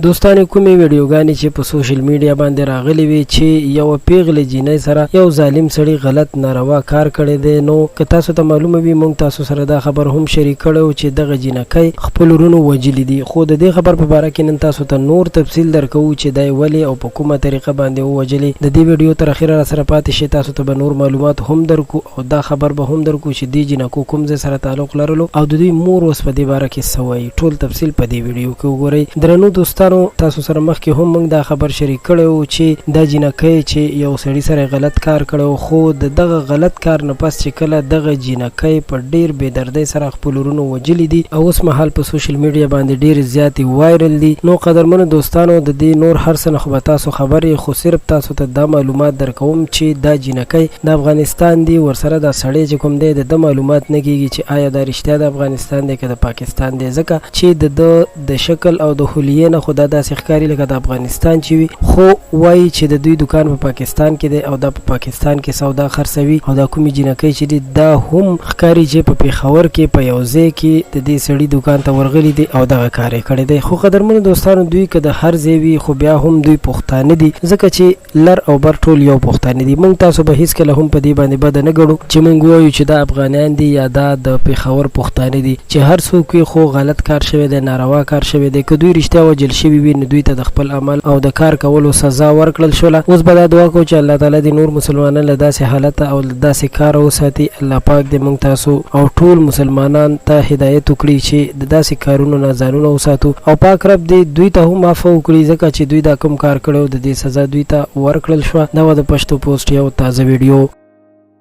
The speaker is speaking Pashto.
دوستانو کومې ویډیوګانې چې په سوشل میډیا باندې راغلي وي چې یو پیغله جینۍ سره یو ظالم سړی غلط ناروا کار کړی دی، نو که تاسو ته معلومه وي موږ تاسو سره دا خبر هم شریک کړو چې دغه جینکۍ خپل ورونو وجلی دي، خو د دې خبر په باره کې نن تاسو ته نور تفصیل درکو چې دا ولې او په کومه طریقه باندې وجلی. د دې ویډیو تر اخره را سره پاتې شئ، تاسو ته به نور معلومات هم درکو او دا خبر به هم درکو چې دې جینکو کوم ځای سره تعلق لرلو او د دوی مور اوس په دې باره کې څه وایي. ټول تفصیل په دې ویډیو کې وګورئ. درنو دوستانو، تاسو سره مخکې هم موږ دا خبر شریک کړو چې دا جینکۍ چې یو سړي سره غلط کار کړو، خو دغه غلط کار نه پس چې کله دغه جینکۍ په ډیر بې دردۍ سره خپل ورونو وجلی دي او اوس مهال په سوشل میډیا باندې ډیر زیاتې وایرل دي. نو قدرمنو دوستانو، د دې نور هر څه نه خو به تاسو خبرې، خو صرف تاسو ته دا معلومات درکوم چې دا جینکۍ د افغانستان دی، ورسره دا سړی چې کوم دی د معلومات نه کیږي چې آیا دا رښتیا د افغانستان دی که د پاکستان دی، ځکه چې د شکل او د حلیې نه خو دا داسې ښکاري لکه د افغانستان چې وي، خو وایي چې د دوی دکان په پاکستان کې دی او دا په پاکستان کې سودا خرڅوي او دا کومې جینکۍ چې دی دا هم ښکاري چې په پېښور کې په یو ځای کې د دې سړي دکان ته ورغلي دي او دغه کار یې کړی دی. خو قدرمنو دوستانو، دوی که د هر ځای وي خو بیا هم دوی پښتانه دي، ځکه چې لر او بر ټول یو پښتانه دي. موږ تاسو به هیڅکله هم په دې باندې بده نه ګڼو چې موږ وایو چې دا افغانان دي یا دا د پېښور پښتانه دي، چې هر څوک وي خو غلط کار شوی دی، ناروا کار شوی دی. که دوی رښتیا وجل شوي وي نو دوی ته د خپل عمل او د کار کولو سزا ورکړل شوله. اوس به دا دعا کوو چې الله تعالی دې نور مسلمانان له داسې حالته او له داسې کاره وساتي. الله پاک دې موږ تاسو او ټول مسلمانان ته هدایت وکړي چې د داسې کارونو نه ځانونه وساتو او پاک رب دې دوی ته هم عفو وکړي، ځکه چې دوی دا کوم کار کړی د دې سزا دوی ته ورکړل شوه. دا و د پښتو پوسټ یو تازه ویډیو.